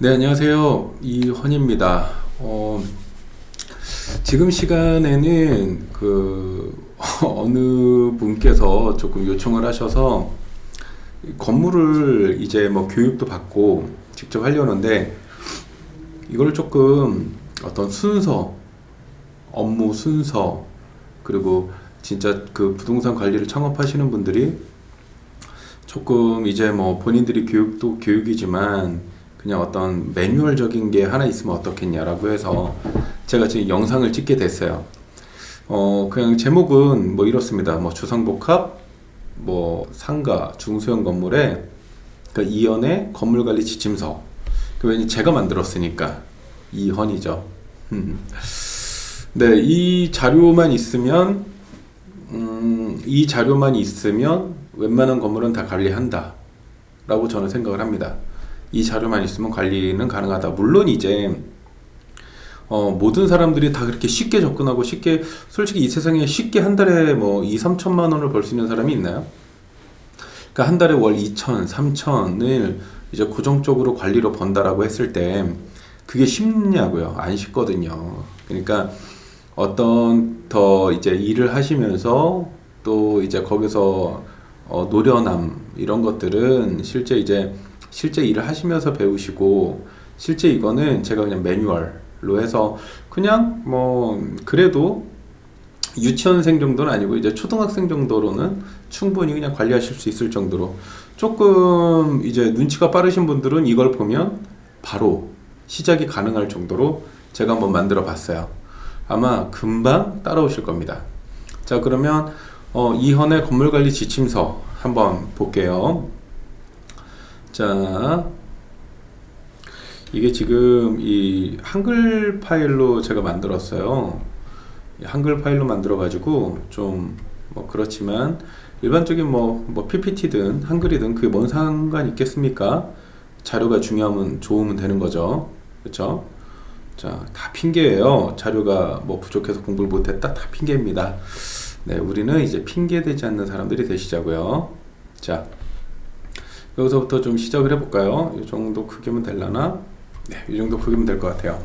네, 안녕하세요. 이헌입니다. 지금 시간에는 어느 분께서 조금 요청을 하셔서 건물을 이제 뭐 교육도 받고 직접 하려는데 이걸 조금 어떤 순서, 업무 순서, 그리고 진짜 그 부동산 관리를 창업하시는 분들이 조금 이제 뭐 본인들이 교육도 교육이지만 그냥 어떤 매뉴얼적인 게 하나 있으면 어떻겠냐라고 해서 제가 지금 영상을 찍게 됐어요. 그냥 제목은 뭐 이렇습니다. 뭐 주상복합, 뭐 상가, 중소형 건물에 그 이현의 건물관리 지침서. 왜냐면 제가 만들었으니까 이헌이죠. 네, 이 자료만 있으면 웬만한 건물은 다 관리한다 라고 저는 생각을 합니다. 이 자료만 있으면 관리는 가능하다. 물론 이제 모든 사람들이 다 그렇게 쉽게 접근하고 솔직히 이 세상에 쉽게 한 달에 뭐 2, 3천만 원을 벌 수 있는 사람이 있나요? 그러니까 한 달에 월 2천, 3천을 이제 고정적으로 관리로 번다라고 했을 때 그게 쉽냐고요? 안 쉽거든요. 그러니까 어떤 더 이제 일을 하시면서 또 이제 거기서 노련함 이런 것들은 실제 일을 하시면서 배우시고, 실제 이거는 제가 그냥 매뉴얼로 해서 그냥 뭐 그래도 유치원생 정도는 아니고 이제 초등학생 정도로는 충분히 그냥 관리하실 수 있을 정도로, 조금 이제 눈치가 빠르신 분들은 이걸 보면 바로 시작이 가능할 정도로 제가 한번 만들어 봤어요. 아마 금방 따라오실 겁니다. 자, 그러면 이헌의 건물관리 지침서 한번 볼게요. 자, 이게 지금 이 한글 파일로 제가 만들었어요. 한글 파일로 만들어 가지고 좀 뭐 그렇지만 일반적인 뭐 PPT든 한글이든 그게 뭔 상관 있겠습니까? 자료가 좋으면 되는 거죠. 그렇죠? 자, 다 핑계예요. 자료가 뭐 부족해서 공부를 못했다, 다 핑계입니다. 네, 우리는 이제 핑계 되지 않는 사람들이 되시자고요. 자, 여기서부터 좀 시작을 해볼까요? 이 정도 크기면 될라나? 네, 이 정도 크기면 될 것 같아요.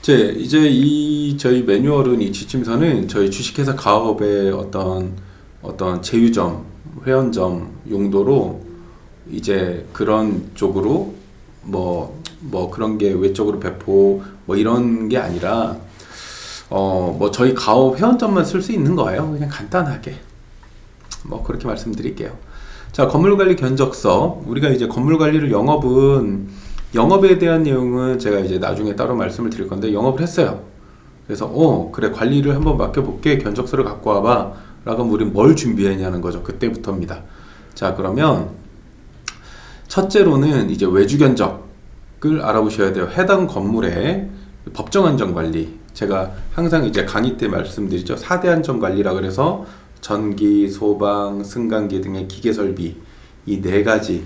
이제 저희 매뉴얼은, 이 지침서는 저희 주식회사 가업의 어떤 제휴점, 회원점 용도로 이제 그런 쪽으로 뭐 그런 게 외적으로 배포 뭐 이런 게 아니라 뭐 저희 가업 회원점만 쓸 수 있는 거예요. 그냥 간단하게 뭐 그렇게 말씀드릴게요. 자, 건물관리 견적서. 우리가 이제 건물관리를 영업에 대한 내용은 제가 이제 나중에 따로 말씀을 드릴 건데, 영업을 했어요. 그래서 그래, 관리를 한번 맡겨볼게, 견적서를 갖고 와봐 라고 하면 우린 뭘 준비했냐는 거죠. 그때부터입니다. 자, 그러면 첫째로는 이제 외주 견적을 알아보셔야 돼요. 해당 건물의 법정 안전관리. 제가 항상 이제 강의 때 말씀드리죠. 4대 안전관리라 그래서 전기, 소방, 승강기 등의 기계 설비, 이 네 가지,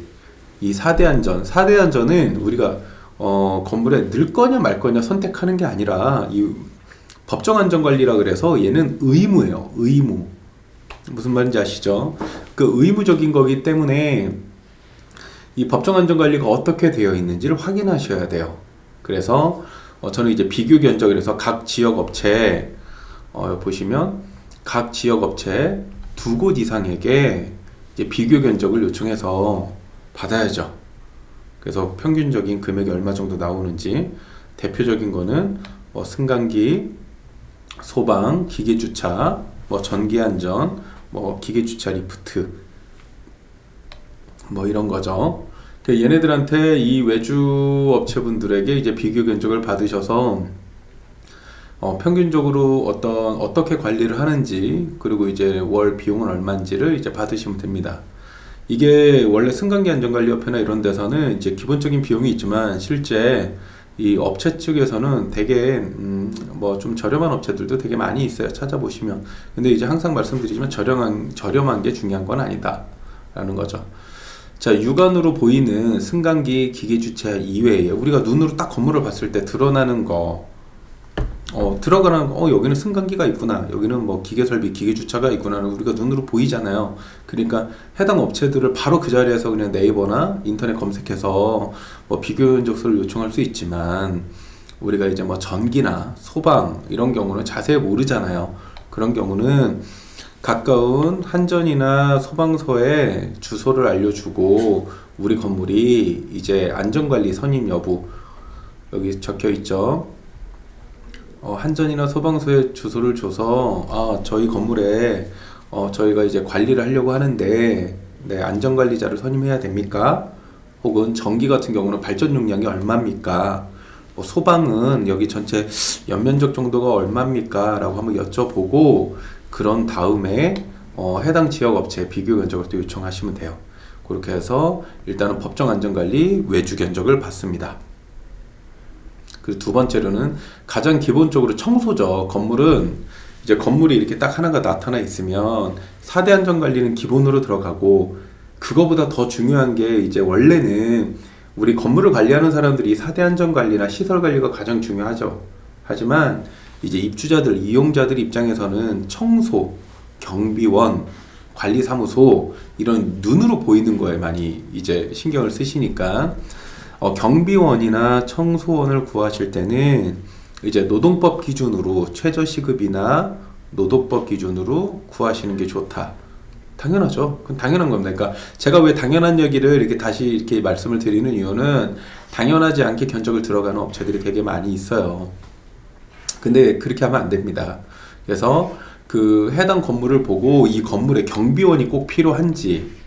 이 4대 안전은 우리가 건물에 넣을 거냐 말 거냐 선택하는 게 아니라, 이 법정 안전관리라 그래서 얘는 의무예요. 의무. 무슨 말인지 아시죠? 그 의무적인 거기 때문에 이 법정 안전관리가 어떻게 되어 있는지를 확인하셔야 돼요. 그래서 저는 이제 비교 견적을 해서 각 지역 업체 보시면 각 지역 업체 2곳 이상에게 이제 비교 견적을 요청해서 받아야죠. 그래서 평균적인 금액이 얼마 정도 나오는지, 대표적인 거는 뭐 승강기, 소방, 기계주차, 뭐 전기안전, 뭐 기계주차 리프트, 뭐 이런 거죠. 얘네들한테 이 외주 업체분들에게 이제 비교 견적을 받으셔서 평균적으로 어떻게 관리를 하는지, 그리고 이제 월 비용은 얼마인지를 이제 받으시면 됩니다. 이게 원래 승강기 안전관리협회나 이런 데서는 이제 기본적인 비용이 있지만, 실제 이 업체 측에서는 되게 뭐 좀 저렴한 업체들도 되게 많이 있어요. 찾아보시면. 근데 이제 항상 말씀드리지만 저렴한 게 중요한 건 아니다 라는 거죠. 자, 육안으로 보이는 승강기, 기계주차 이외에 우리가 눈으로 딱 건물을 봤을 때 드러나는 거, 들어가는 여기는 승강기가 있구나, 여기는 뭐 기계설비 기계주차가 있구나는 우리가 눈으로 보이잖아요. 그러니까 해당 업체들을 바로 그 자리에서 그냥 네이버나 인터넷 검색해서 뭐 비교 견적서를 요청할 수 있지만, 우리가 이제 뭐 전기나 소방 이런 경우는 자세히 모르잖아요. 그런 경우는 가까운 한전이나 소방서에 주소를 알려주고, 우리 건물이 이제 안전관리 선임 여부, 여기 적혀 있죠. 한전이나 소방서에 주소를 줘서, 저희 건물에 저희가 이제 관리를 하려고 하는데, 네, 안전관리자를 선임해야 됩니까? 혹은 전기 같은 경우는 발전 용량이 얼마입니까? 뭐 소방은 여기 전체 연면적 정도가 얼마입니까? 라고 한번 여쭤보고, 그런 다음에 해당 지역 업체에 비교 견적을 또 요청하시면 돼요. 그렇게 해서 일단은 법정 안전관리 외주 견적을 받습니다. 그리고 두 번째로는 가장 기본적으로 청소죠. 이제 건물이 이렇게 딱 하나가 나타나 있으면 4대 안전관리는 기본으로 들어가고, 그거보다 더 중요한 게 이제 원래는 우리 건물을 관리하는 사람들이 4대 안전관리나 시설관리가 가장 중요하죠. 하지만 이제 입주자들, 이용자들 입장에서는 청소, 경비원, 관리사무소 이런 눈으로 보이는 거에 많이 이제 신경을 쓰시니까, 경비원이나 청소원을 구하실 때는 이제 노동법 기준으로 최저시급이나 노동법 기준으로 구하시는 게 좋다. 당연하죠. 그건 당연한 겁니다. 그러니까 제가 왜 당연한 얘기를 이렇게 다시 이렇게 말씀을 드리는 이유는, 당연하지 않게 견적을 들어가는 업체들이 되게 많이 있어요. 근데 그렇게 하면 안 됩니다. 그래서 그 해당 건물을 보고 이 건물에 경비원이 꼭 필요한지,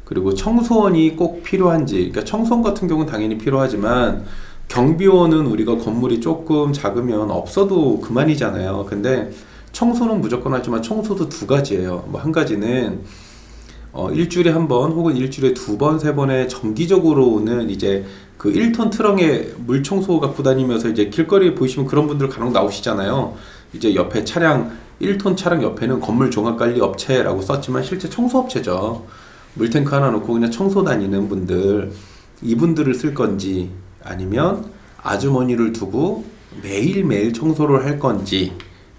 그리고 청소원이 꼭 필요한지, 그러니까 청소원 같은 경우는 당연히 필요하지만 경비원은 우리가 건물이 조금 작으면 없어도 그만이잖아요. 근데 청소는 무조건 하지만 청소도 두 가지예요. 뭐 한 가지는 일주일에 한 번 혹은 일주일에 두 번, 세 번에 정기적으로는 이제 그 1톤 트럭에 물 청소 갖고 다니면서 이제 길거리에 보시면 그런 분들 간혹 나오시잖아요. 이제 옆에 차량 1톤 차량 옆에는 건물 종합관리 업체라고 썼지만 실제 청소업체죠. 물탱크 하나 놓고 그냥 청소 다니는 분들, 이분들을 쓸 건지 아니면 아주머니를 두고 매일매일 청소를 할 건지를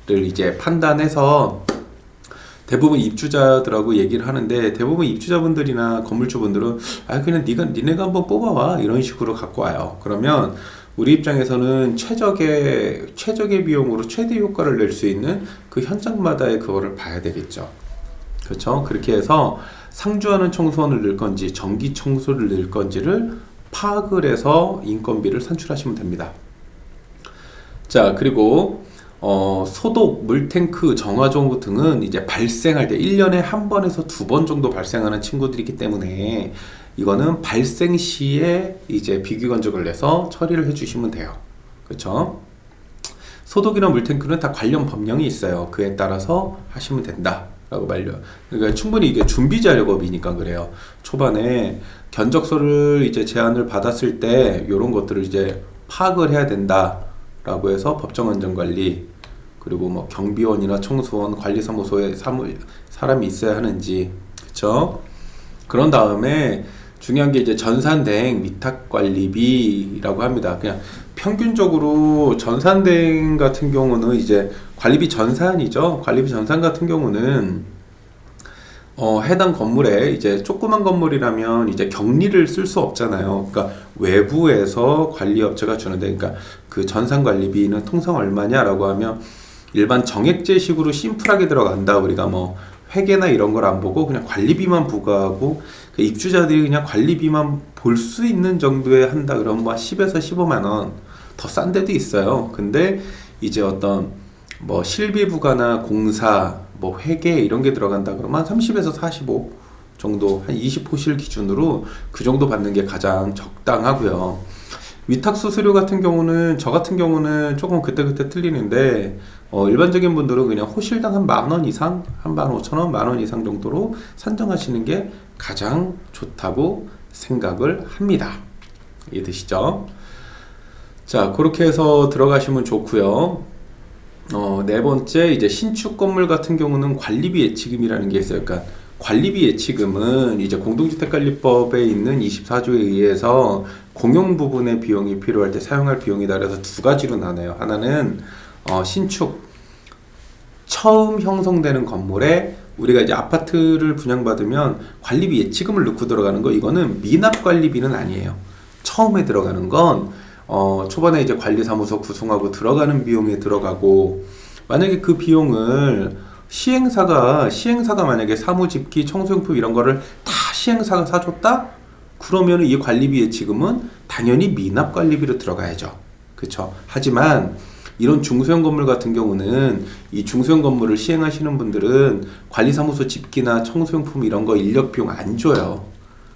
이제 판단해서 대부분 입주자들하고 얘기를 하는데, 대부분 입주자분들이나 건물주분들은 그냥 니네가 한번 뽑아와 이런 식으로 갖고 와요. 그러면 우리 입장에서는 최적의 비용으로 최대 효과를 낼 수 있는 그 현장마다의 그거를 봐야 되겠죠. 그렇죠? 그렇게 해서 상주하는 청소원을 넣을 건지 전기 청소를 넣을 건지를 파악을 해서 인건비를 산출하시면 됩니다. 자, 그리고 소독, 물탱크, 정화조 등은 이제 발생할 때 1년에 한 번에서 두 번 정도 발생하는 친구들이기 때문에 이거는 발생 시에 이제 비교 견적을 내서 처리를 해주시면 돼요. 그렇죠? 소독이나 물탱크는 다 관련 법령이 있어요. 그에 따라서 하시면 된다 라고 말려. 그러니까 충분히 이게 준비 작업이니까 그래요. 초반에 견적서를 이제 제안을 받았을 때 이런 것들을 이제 파악을 해야 된다 라고 해서 법정안전관리, 그리고 뭐 경비원이나 청소원, 관리사무소에 사람이 있어야 하는지, 그쵸? 그런 다음에 중요한 게 이제 전산대행 위탁관리비라고 합니다. 그냥 평균적으로 전산대행 같은 경우는 이제 관리비 전산이죠. 관리비 전산 같은 경우는 해당 건물에 이제 조그만 건물이라면 이제 격리를 쓸 수 없잖아요. 그러니까 외부에서 관리업체가 주는데, 그러니까 그 전산관리비는 통상 얼마냐라고 하면 일반 정액제식으로 심플하게 들어간다. 우리가 뭐 회계나 이런 걸 안 보고 그냥 관리비만 부과하고, 그 입주자들이 그냥 관리비만 볼 수 있는 정도에 한다 그러면 뭐 10에서 15만 원, 더 싼 데도 있어요. 근데 이제 어떤 뭐 실비 부과나 공사, 뭐 회계 이런 게 들어간다 그러면 한 30에서 45 정도, 한 20호실 기준으로 그 정도 받는 게 가장 적당하고요. 위탁 수수료 같은 경우는, 저 같은 경우는 조금 그때그때 틀리는데, 일반적인 분들은 그냥 호실당 한 10,000원 이상, 한 15,000원, 10,000원 이상 정도로 산정하시는 게 가장 좋다고 생각을 합니다. 이해되시죠? 자, 그렇게 해서 들어가시면 좋고요. 네 번째, 이제 신축 건물 같은 경우는 관리비 예치금이라는 게 있어요. 그러니까 관리비 예치금은 이제 공동주택관리법에 있는 24조에 의해서 공용 부분의 비용이 필요할 때 사용할 비용이다. 그래서 두 가지로 나눠요. 하나는 신축 처음 형성되는 건물에 우리가 이제 아파트를 분양받으면 관리비 예치금을 넣고 들어가는 거, 이거는 미납 관리비는 아니에요. 처음에 들어가는 건 초반에 이제 관리사무소 구성하고 들어가는 비용에 들어가고, 만약에 그 비용을 시행사가 만약에 사무집기, 청소용품 이런 거를 다 시행사가 사줬다? 그러면 이 관리비 예치금은 당연히 미납 관리비로 들어가야죠. 그쵸? 하지만 이런 중소형 건물 같은 경우는 이 중소형 건물을 시행하시는 분들은 관리사무소 집기나 청소용품 이런 거 인력 비용 안 줘요.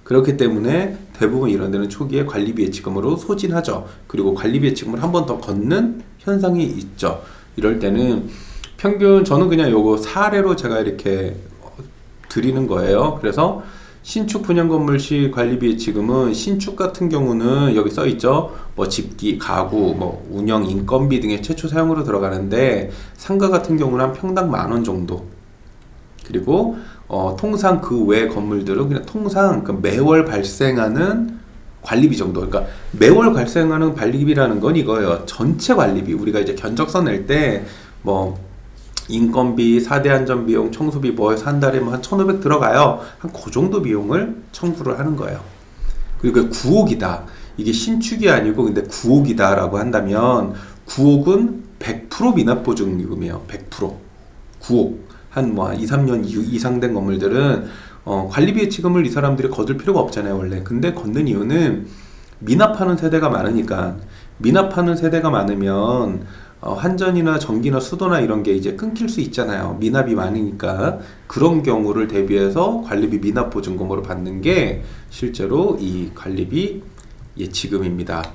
그렇기 때문에 대부분 이런 데는 초기에 관리비 예치금으로 소진하죠. 그리고 관리비 예치금을 한 번 더 걷는 현상이 있죠. 이럴 때는 평균, 저는 그냥 요거 사례로 제가 이렇게 드리는 거예요. 그래서 신축 분양 건물 시 관리비 예치금은, 신축 같은 경우는 여기 써 있죠. 뭐 집기, 가구, 뭐 운영, 인건비 등의 최초 사용으로 들어가는데, 상가 같은 경우는 한 평당 10,000원 정도. 그리고 통상 그 외 건물들은 그냥 통상 그 매월 발생하는 관리비 정도. 그러니까 매월 발생하는 관리비라는 건 이거예요. 전체 관리비. 우리가 이제 견적서 낼 때 뭐 인건비, 4대 안전비용, 청소비 뭐 해서 한 달에 뭐 한 1,500 들어가요. 한 그 정도 비용을 청구를 하는 거예요. 그리고 9억이다. 이게 신축이 아니고 근데 9억이다 라고 한다면, 9억은 100% 미납보증금이에요. 100%. 9억. 한 2, 3년 이상 된 건물들은 관리비 예치금을 이 사람들이 거둘 필요가 없잖아요, 원래. 근데 걷는 이유는 미납하는 세대가 많으니까. 미납하는 세대가 많으면 환전이나 전기나 수도나 이런 게 이제 끊길 수 있잖아요. 미납이 많으니까. 그런 경우를 대비해서 관리비 미납 보증금으로 받는 게 실제로 이 관리비 예치금입니다.